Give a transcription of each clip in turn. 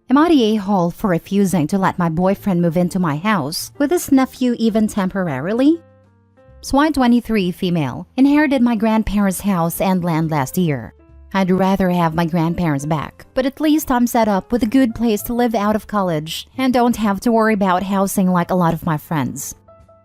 Am I the a-hole for refusing to let my boyfriend move into my house with his nephew even temporarily? Swine 23 female inherited my grandparents' house and land last year. I'd rather have my grandparents back, but at least I'm set up with a good place to live out of college and don't have to worry about housing like a lot of my friends.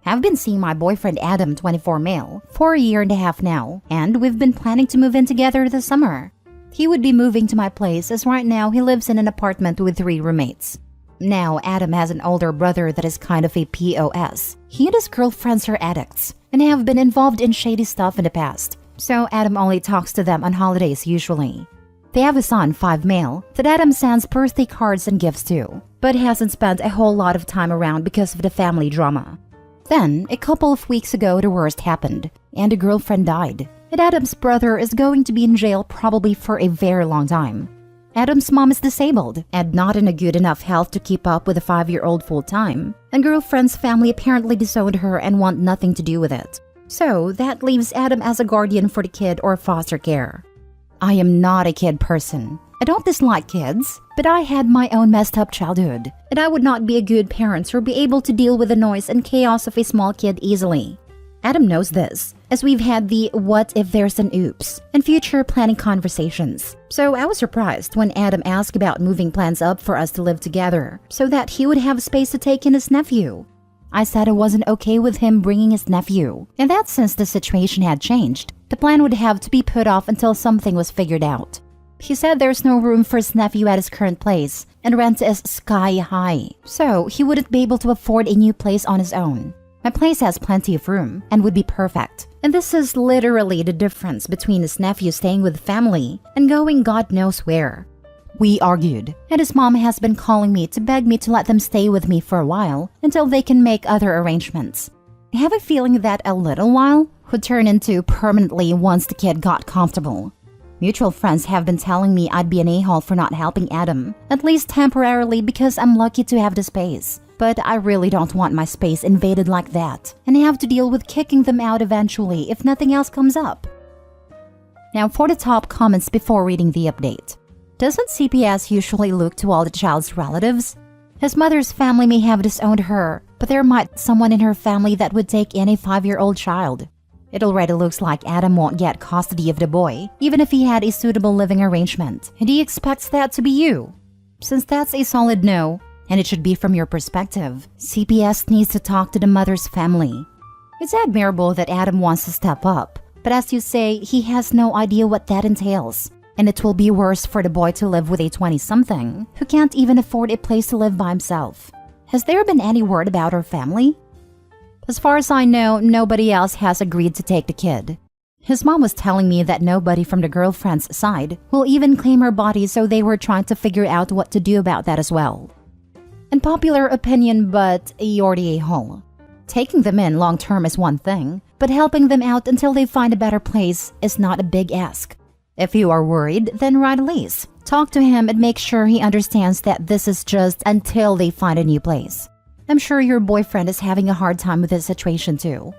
I've been seeing my boyfriend Adam, 24 male, for a year and a half now, and we've been planning to move in together this summer. He would be moving to my place as right now he lives in an apartment with 3 roommates. Now, Adam has an older brother that is kind of a POS. He and his girlfriends are addicts and have been involved in shady stuff in the past, so Adam only talks to them on holidays usually. They have a son, 5 male, that Adam sends birthday cards and gifts to, but hasn't spent a whole lot of time around because of the family drama. Then, a couple of weeks ago, the worst happened, and a girlfriend died. And Adam's brother is going to be in jail probably for a very long time. Adam's mom is disabled and not in a good enough health to keep up with a 5-year-old full-time, and girlfriend's family apparently disowned her and want nothing to do with it. So that leaves Adam as a guardian for the kid or foster care. I am not a kid person. I don't dislike kids, but I had my own messed up childhood, and I would not be a good parent or be able to deal with the noise and chaos of a small kid easily. Adam knows this, as we've had the what if there's an oops and future planning conversations. So I was surprised when Adam asked about moving plans up for us to live together so that he would have space to take in his nephew. I said I wasn't okay with him bringing his nephew, and that since the situation had changed, the plan would have to be put off until something was figured out. He said there's no room for his nephew at his current place, and rent is sky high, so he wouldn't be able to afford a new place on his own. My place has plenty of room and would be perfect, and this is literally the difference between his nephew staying with family and going God knows where. We argued, and his mom has been calling me to beg me to let them stay with me for a while until they can make other arrangements. I have a feeling that a little while would turn into permanently once the kid got comfortable. Mutual friends have been telling me I'd be an a-hole for not helping Adam, at least temporarily because I'm lucky to have the space. But I really don't want my space invaded like that, and have to deal with kicking them out eventually if nothing else comes up. Now for the top comments before reading the update. Doesn't CPS usually look to all the child's relatives? His mother's family may have disowned her, but there might be someone in her family that would take in a 5-year-old child. It already looks like Adam won't get custody of the boy, even if he had a suitable living arrangement, and he expects that to be you. Since that's a solid no, and it should be from your perspective, CPS needs to talk to the mother's family. It's admirable that Adam wants to step up, but as you say, he has no idea what that entails, and it will be worse for the boy to live with a 20-something who can't even afford a place to live by himself. Has there been any word about her family? As far as I know, nobody else has agreed to take the kid. His mom was telling me that nobody from the girlfriend's side will even claim her body, so they were trying to figure out what to do about that as well. Unpopular opinion, but you're the a-hole. Taking them in long-term is one thing, but helping them out until they find a better place is not a big ask. If you are worried, then write a lease. Talk to him and make sure he understands that this is just until they find a new place. I'm sure your boyfriend is having a hard time with this situation too.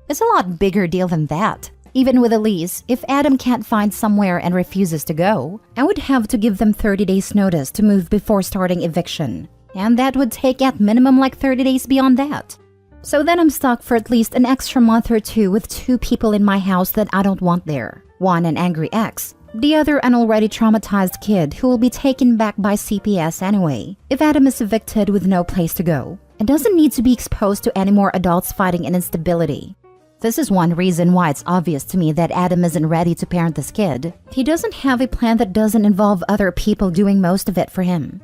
It's a lot bigger deal than that. Even with a lease, if Adam can't find somewhere and refuses to go, I would have to give them 30 days notice to move before starting eviction. And that would take at minimum like 30 days beyond that. So then I'm stuck for at least an extra month or 2 with 2 people in my house that I don't want there. One an angry ex, the other an already traumatized kid who will be taken back by CPS anyway if Adam is evicted with no place to go and doesn't need to be exposed to any more adults fighting an instability. This is one reason why it's obvious to me that Adam isn't ready to parent this kid. He doesn't have a plan that doesn't involve other people doing most of it for him.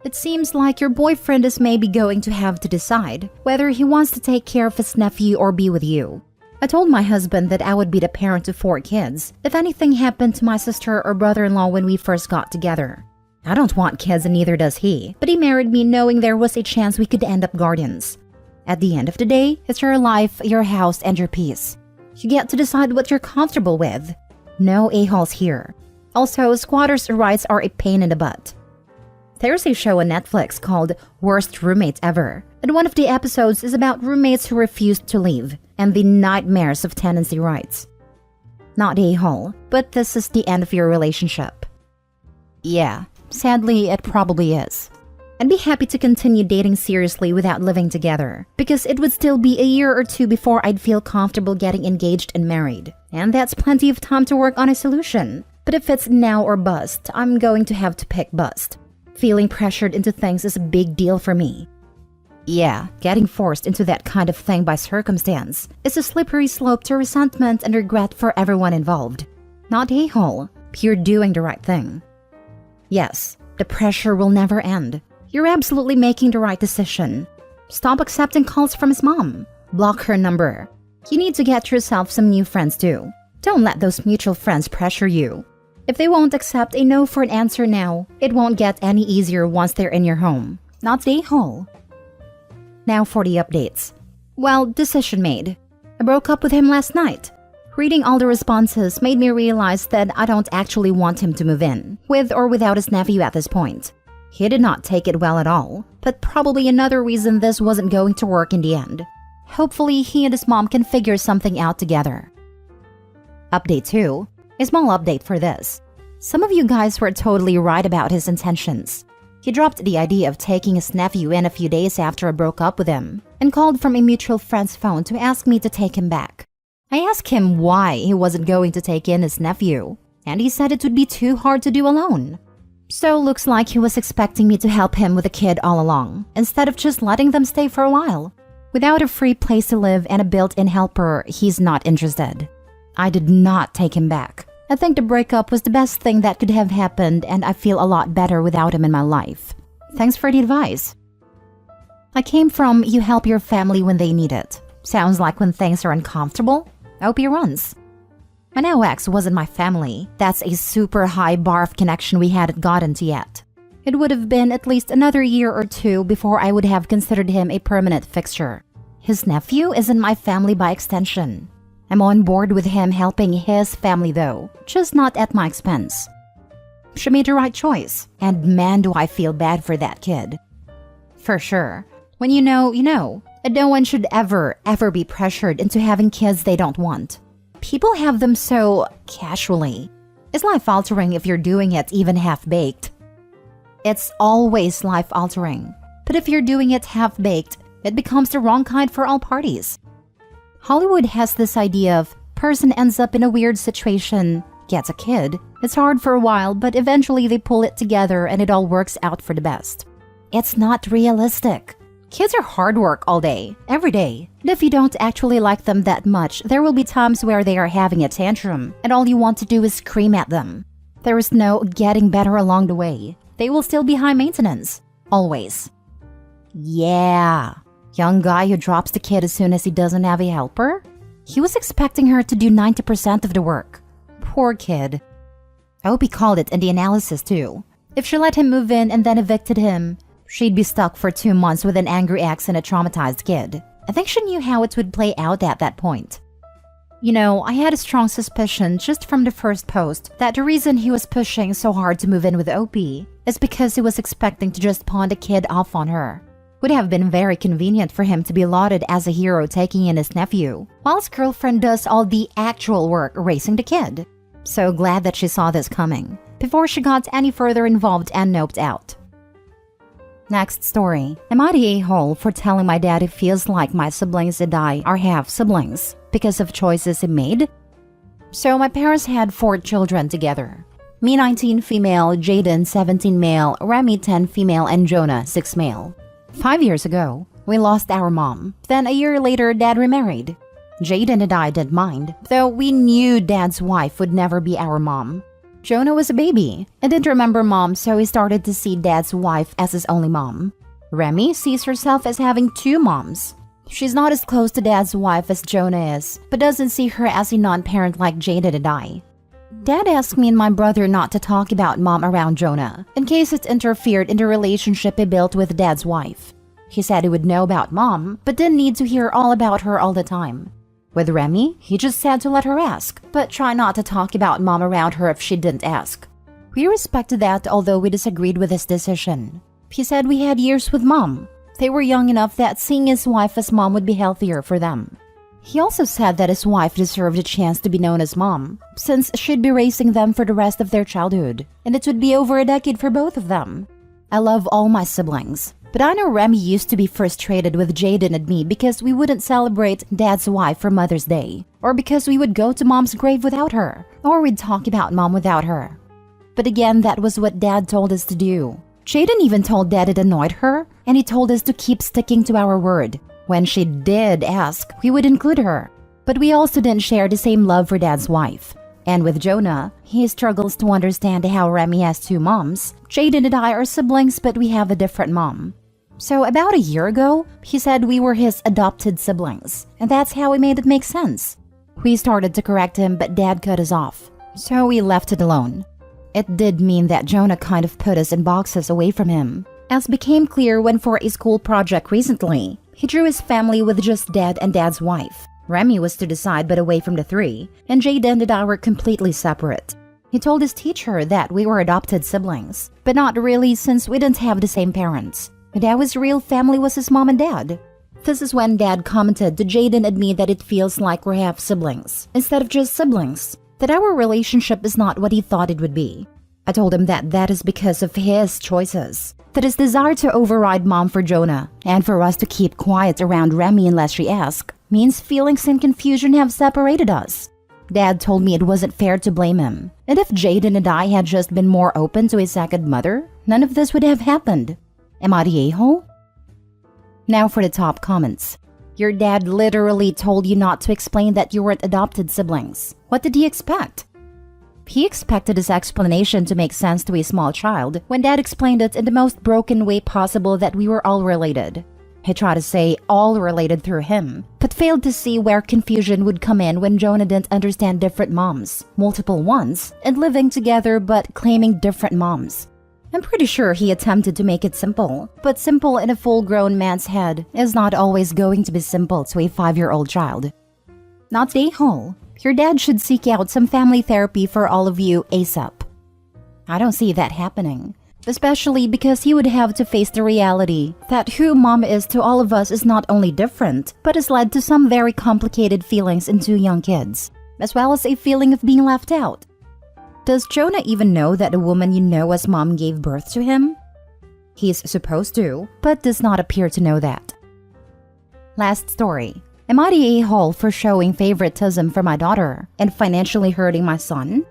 It seems like your boyfriend is maybe going to have to decide whether he wants to take care of his nephew or be with you. I told my husband that I would be the parent to 4 kids if anything happened to my sister or brother-in-law when we first got together. I don't want kids and neither does he, but he married me knowing there was a chance we could end up guardians. At the end of the day, it's your life, your house, and your peace. You get to decide what you're comfortable with. No a-holes here. Also, squatters' rights are a pain in the butt. There's a show on Netflix called Worst Roommates Ever, and one of the episodes is about roommates who refused to leave and the nightmares of tenancy rights. Not a-hole, but this is the end of your relationship. Yeah, Sadly, it probably is. I'd be happy to continue dating seriously without living together, because it would still be a year or two before I'd feel comfortable getting engaged and married. And that's plenty of time to work on a solution. But if it's now or bust, I'm going to have to pick bust. Feeling pressured into things is a big deal for me. Yeah, getting forced into that kind of thing by circumstance is a slippery slope to resentment and regret for everyone involved. Not a-hole, pure doing the right thing. Yes, the pressure will never end. You're absolutely making the right decision. Stop accepting calls from his mom. Block her number. You need to get yourself some new friends too. Don't let those mutual friends pressure you. If they won't accept a no for an answer now, it won't get any easier once they're in your home. Not the a-hole. Now for the updates. Well, decision made. I broke up with him last night. Reading all the responses made me realize that I don't actually want him to move in, with or without his nephew at this point. He did not take it well at all, but probably another reason this wasn't going to work in the end. Hopefully, he and his mom can figure something out together. Update 2. A small update for this. Some of you guys were totally right about his intentions. He dropped the idea of taking his nephew in a few days after I broke up with him, and called from a mutual friend's phone to ask me to take him back. I asked him why he wasn't going to take in his nephew, and he said it would be too hard to do alone. So looks like he was expecting me to help him with the kid all along, instead of just letting them stay for a while. Without a free place to live and a built-in helper, he's not interested. I did not take him back. I think the breakup was the best thing that could have happened, and I feel a lot better without him in my life. Thanks for the advice. I came from you help your family when they need it. Sounds like when things are uncomfortable, OP runs. My now ex wasn't my family. That's a super high bar of connection we hadn't gotten to yet. It would have been at least another year or two before I would have considered him a permanent fixture. His nephew isn't my family by extension. I'm on board with him helping his family though, just not at my expense. She made the right choice, and man do I feel bad for that kid. For sure. When you know, you know. And no one should ever be pressured into having kids they don't want. People have them so casually. It's life-altering if you're doing it even half-baked. It's always life-altering. But if you're doing it half-baked, it becomes the wrong kind for all parties. Hollywood has this idea of person ends up in a weird situation, gets a kid. It's hard for a while, but eventually they pull it together and it all works out for the best. It's not realistic. Kids are hard work all day, every day. And if you don't actually like them that much, there will be times where they are having a tantrum, and all you want to do is scream at them. There is no getting better along the way. They will still be high maintenance. Always. Yeah. Young guy who drops the kid as soon as he doesn't have a helper? He was expecting her to do 90% of the work. Poor kid. I hope he called it in the analysis too. If she let him move in and then evicted him, she'd be stuck for 2 months with an angry ex and a traumatized kid. I think she knew how it would play out at that point. You know, I had a strong suspicion just from the first post that the reason he was pushing so hard to move in with OP is because he was expecting to just pawn the kid off on her. Would have been very convenient for him to be lauded as a hero taking in his nephew, while his girlfriend does all the actual work raising the kid. So glad that she saw this coming, before she got any further involved and noped out. Next story. Am I the a-hole for telling my dad he feels like my siblings and I are half-siblings because of choices he made? So my parents had 4 children together. Me 19 female, Jaden 17 male, Remy 10 female, and Jonah 6 male. 5 years ago, we lost our mom. Then a year later, Dad remarried. Jaden and I didn't mind, though we knew Dad's wife would never be our mom. Jonah was a baby and didn't remember mom, so he started to see Dad's wife as his only mom. Remy sees herself as having 2 moms. She's not as close to Dad's wife as Jonah is, but doesn't see her as a non-parent like Jaden and I. Dad asked me and my brother not to talk about mom around Jonah, in case it interfered in the relationship he built with Dad's wife. He said he would know about mom, but didn't need to hear all about her all the time. With Remy, he just said to let her ask, but try not to talk about mom around her if she didn't ask. We respected that, although we disagreed with his decision. He said we had years with mom. They were young enough that seeing his wife as mom would be healthier for them. He also said that his wife deserved a chance to be known as mom, since she'd be raising them for the rest of their childhood, and it would be over a decade for both of them. I love all my siblings, but I know Remy used to be frustrated with Jaden and me because we wouldn't celebrate Dad's wife for Mother's Day, or because we would go to Mom's grave without her, or we'd talk about Mom without her. But again, that was what Dad told us to do. Jaden even told Dad it annoyed her, and he told us to keep sticking to our word. When she did ask, we would include her. But we also didn't share the same love for Dad's wife. And with Jonah, he struggles to understand how Remy has two moms. Jaden and I are siblings, but we have a different mom. So about a year ago, he said we were his adopted siblings, and that's how we made it make sense. We started to correct him, but Dad cut us off, so we left it alone. It did mean that Jonah kind of put us in boxes away from him, as became clear when for a school project recently, he drew his family with just Dad and Dad's wife. Remy was to decide but away from the three, and Jaden and I were completely separate. He told his teacher that we were adopted siblings, but not really since we didn't have the same parents. And how his real family was his mom and dad. This is when Dad commented to Jaden and me that it feels like we're half siblings, instead of just siblings, that our relationship is not what he thought it would be. I told him that that is because of his choices, that his desire to override Mom for Jonah, and for us to keep quiet around Remy unless she asks, means feelings and confusion have separated us. Dad told me it wasn't fair to blame him, and if Jaden and I had just been more open to his second mother, none of this would have happened. Am I the a-hole? Now for the top comments. Your dad literally told you not to explain that you weren't adopted siblings. What did he expect? He expected his explanation to make sense to a small child when Dad explained it in the most broken way possible that we were all related. He tried to say all related through him, but failed to see where confusion would come in when Jonah didn't understand different moms, multiple ones, and living together but claiming different moms. I'm pretty sure he attempted to make it simple, but simple in a full-grown man's head is not always going to be simple to a 5-year-old child. Not the a-hole. Your dad should seek out some family therapy for all of you ASAP. I don't see that happening, especially because he would have to face the reality that who Mom is to all of us is not only different, but has led to some very complicated feelings in 2 young kids, as well as a feeling of being left out. Does Jonah even know that the woman you know as Mom gave birth to him? He's supposed to, but does not appear to know that. Last story. Am I the a-hole for showing favoritism for my daughter and financially hurting my son?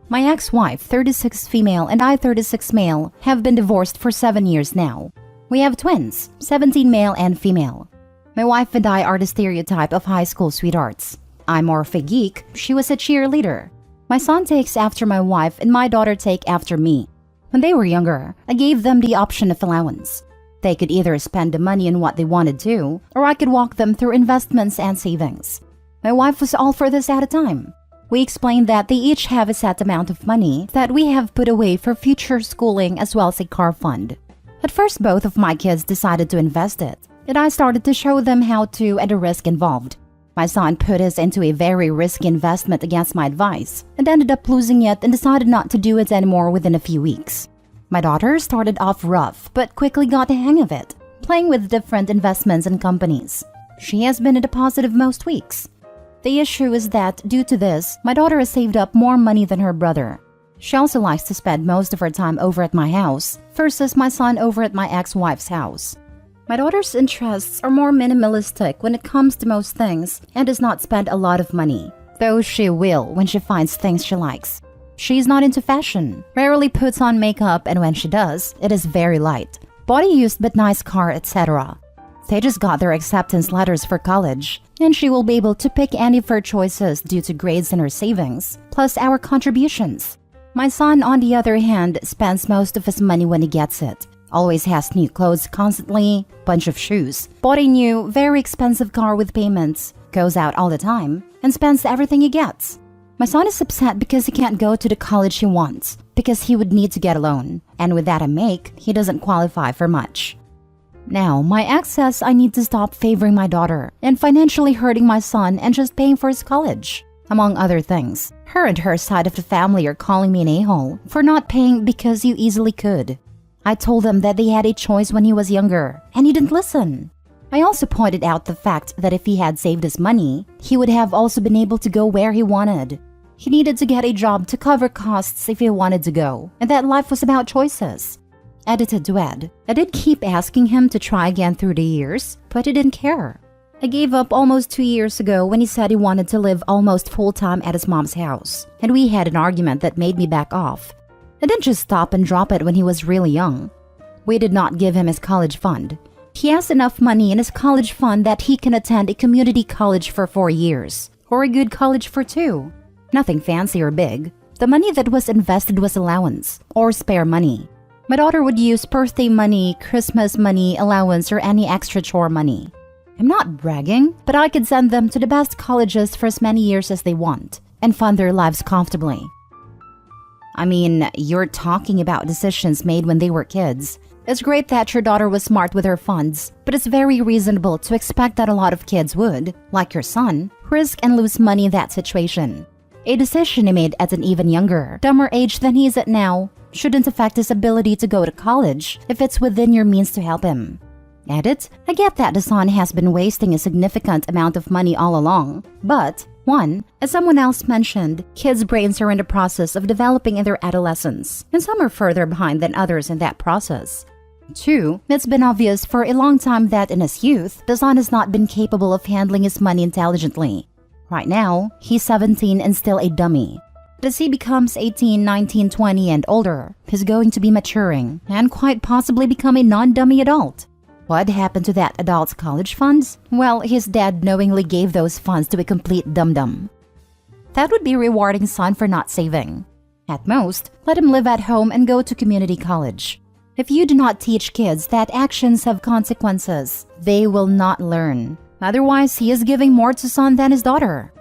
My ex-wife, 36 female, and I, 36 male, have been divorced for 7 years now. We have twins, 17 male and female. My wife and I are the stereotype of high school sweethearts. I'm more of a geek, she was a cheerleader. My son takes after my wife and my daughter take after me. When they were younger, I gave them the option of allowance. They could either spend the money on what they wanted to, or I could walk them through investments and savings. My wife was all for this at a time. We explained that they each have a set amount of money that we have put away for future schooling as well as a car fund. At first, both of my kids decided to invest it, and I started to show them how to and the risk involved. My son put his into a very risky investment against my advice, and ended up losing it and decided not to do it anymore within a few weeks. My daughter started off rough, but quickly got the hang of it, playing with different investments and companies. She has been a deposit of most weeks. The issue is that, due to this, my daughter has saved up more money than her brother. She also likes to spend most of her time over at my house, versus my son over at my ex-wife's house. My daughter's interests are more minimalistic when it comes to most things and does not spend a lot of money, though she will when she finds things she likes. She's not into fashion, rarely puts on makeup, and when she does, it is very light. Body used but nice car, etc. They just got their acceptance letters for college, and she will be able to pick any of her choices due to grades and her savings, plus our contributions. My son, on the other hand, spends most of his money when he gets it. Always has new clothes constantly, bunch of shoes, bought a new, very expensive car with payments, goes out all the time, and spends everything he gets. My son is upset because he can't go to the college he wants, because he would need to get a loan, and with that I make, he doesn't qualify for much. Now, my ex says I need to stop favoring my daughter and financially hurting my son and just paying for his college, among other things. Her and her side of the family are calling me an a-hole for not paying because you easily could. I told them that they had a choice when he was younger, and he didn't listen. I also pointed out the fact that if he had saved his money, he would have also been able to go where he wanted. He needed to get a job to cover costs if he wanted to go, and that life was about choices. Edited to Ed. I did keep asking him to try again through the years, but he didn't care. I gave up almost 2 years ago when he said he wanted to live almost full-time at his mom's house, and we had an argument that made me back off. I didn't just stop and drop it when he was really young. We did not give him his college fund. He has enough money in his college fund that he can attend a community college for 4 years, or a good college for 2. Nothing fancy or big. The money that was invested was allowance, or spare money. My daughter would use birthday money, Christmas money, allowance, or any extra chore money. I'm not bragging, but I could send them to the best colleges for as many years as they want and fund their lives comfortably. I mean, you're talking about decisions made when they were kids. It's great that your daughter was smart with her funds, but it's very reasonable to expect that a lot of kids would, like your son, risk and lose money in that situation. A decision he made at an even younger, dumber age than he is at now shouldn't affect his ability to go to college if it's within your means to help him. Edit, I get that the son has been wasting a significant amount of money all along, but 1. As someone else mentioned, kids' brains are in the process of developing in their adolescence, and some are further behind than others in that process. 2. It's been obvious for a long time that in his youth, the son has not been capable of handling his money intelligently. Right now, he's 17 and still a dummy. But as he becomes 18, 19, 20 and older, he's going to be maturing and quite possibly become a non-dummy adult. What happened to that adult's college funds? Well, his dad knowingly gave those funds to a complete dum-dum. That would be rewarding son for not saving. At most, let him live at home and go to community college. If you do not teach kids that actions have consequences, they will not learn. Otherwise, he is giving more to son than his daughter.